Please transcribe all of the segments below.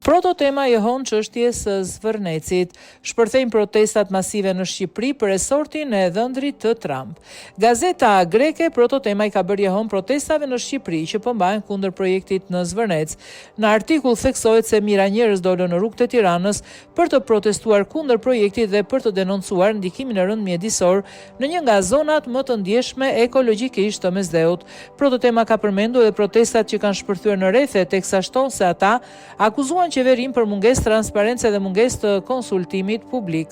Prototema jehon çështjes së Zvërnecit. Shpërthejnë protestat masive në Shqipëri për resortin e dhëndrit të Trump. Gazeta greke Prototema i ka bërë jehon protestave në Shqipëri që po mbahen kundër projektit në Zvërnec. Në artikull theksohet se mijëra njerëz dolën në rrugët e Tiranës për të protestuar kundër projektit dhe për të denoncuar ndikimin e rënd mjedisor në një nga zonat më të ndjeshme ekologjikisht të Mesdheut. Prototema ka përmendur edhe protestat që kanë shpërthyer në rrethe, teksa shton se ata akuzuan qeverin për mungesë transparence dhe mungesë të konsultimit publik.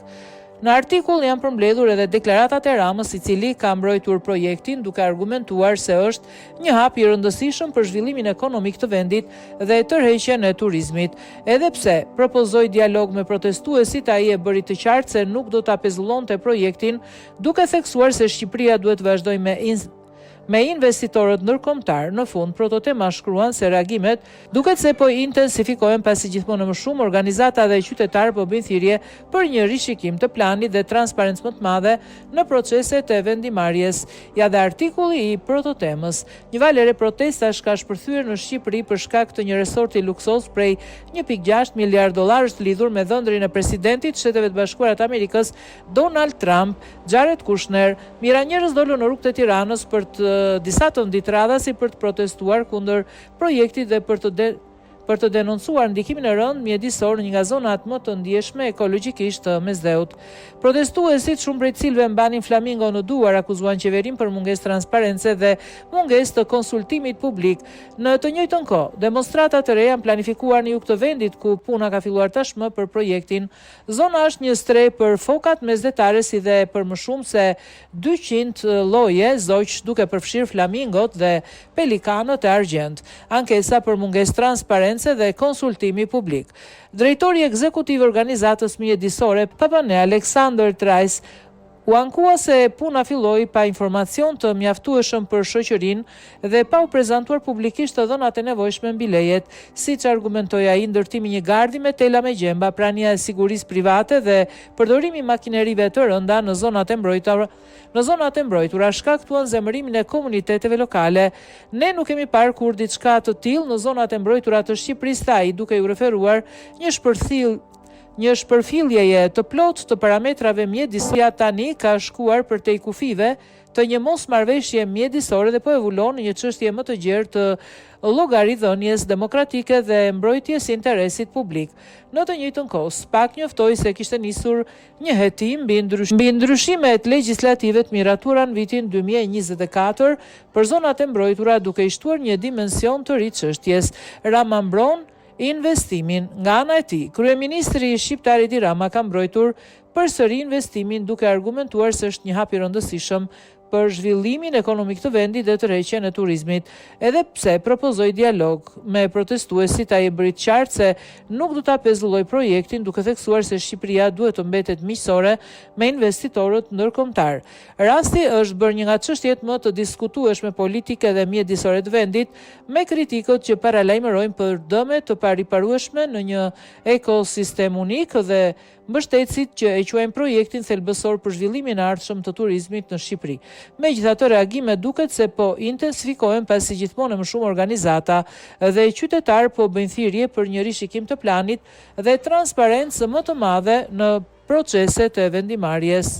Në artikull janë përmbledhur edhe deklaratat e Ramës, i cili ka mbrojtur projektin duke argumentuar se është një hap i rëndësishëm për zhvillimin ekonomik të vendit dhe tërheqjen e turizmit. Edhe pse propozoi dialog me protestuesit, ai e bëri të qartë se nuk do ta pezullonte projektin, duke theksuar se Shqipëria duhet vazhdojë me investitorët ndërkombëtar. Në fund, Prototema shkruan se reagimet duket se po intensifikohen pasi gjithmonë më shumë organizata dhe qytetarë po bëjnë thirrje për një rishikim të planit dhe transparencë më të madhe në proceset e vendimarrjes. Ja dhe artikulli i Prototemës. Një valë e protestash ka shpërthyer në Shqipëri për shkak të një resorti luksos prej 1.6 miliard dollarësh të lidhur me dhëndrin e presidentit të Shtetet Bashkuara të Amerikës Donald Trump. Jared Kushner, mijëra njerëz dolën në rrugët e Tiranës për disa të ditëradhasi për të protestuar kundër projektit dhe për të denoncuar ndikimin e rënd mjedisor në një nga zonat më të ndjeshme ekologjikisht të Mesdheut. Protestuesit, shumë prej cilëve mbanin flamingo në duar, akuzuan qeverin për mungesë transparence dhe mungesë të konsultimit publik. Në të njëjtën kohë, demonstrata të reja janë planifikuar në jug të vendit ku puna ka filluar tashmë për projektin. Zona është një strej për fokat mesdhetare si dhe për më shumë se 200 lloje zoq, duke përfshirë flamingot dhe pelikanët e argjend. Ankesa për mungesë transparence dhe konsultimi publik. Drejtori ekzekutiv i organizatës mjedisore Papane Alexander Trajs u ankua se puna filloi pa informacion të mjaftueshëm për shoqërinë dhe pa u prezantuar publikisht të dhënat e nevojshme mbi lejet, siç argumentoi ai. Ndërtimi një gardi me tela me gjemba, prania e sigurisë private dhe përdorimi i makinerive të rënda në zonat e mbrojtura shkaktuan zemërimin e komuniteteve lokale. Ne nuk kemi parë kur diçka të tillë në zonat e mbrojtura të Shqipërisë, tha ai, duke u referuar një shpërfilljeje të plot të parametrave mjedisore tani ka shkuar përtej kufive të një mosmarrëveshje mjedisore dhe po evolon në një çështje më të gjerë të llogaridhënies demokratike dhe mbrojtjes interesit publik. Në të njëjtën kohë, SPAK njoftoi se kishte nisur një hetim mbi ndryshimet legjislative të miratura në vitin 2024 për zonat e mbrojtura, duke i shtuar një dimension të ri çështjes. Rama mbron investimin. Nga ana e tij, kryeministri shqiptar Edi Rama ka mbrojtur përsëri investimin, duke argumentuar se është një hap i rëndësishëm për zhvillimin ekonomik të vendit dhe tërheqjen e turizmit. Edhe pse propozoi dialog me protestuesit, ai e bëri të qartë se nuk do ta pezullojë projektin, duke theksuar se Shqipëria duhet të mbetet miqësore me investitorët ndërkombëtar. Rasti është bërë një nga çështjet më të diskutueshme politike dhe mjedisore të vendit, me kritikët që paralajmërojnë për dëme të pariparueshme në një ekosistem unik dhe mbështetësit që e quajnë projektin thelbësor për zhvillimin e ardhshëm të turizmit në Shqipëri. Megjithatë, reagimet duket se po intensifikohen pasi gjithmonë më shumë organizata dhe qytetarë po bëjnë thirrje për një rishikim të planit dhe transparencë më të madhe në proceset e vendimarrjes.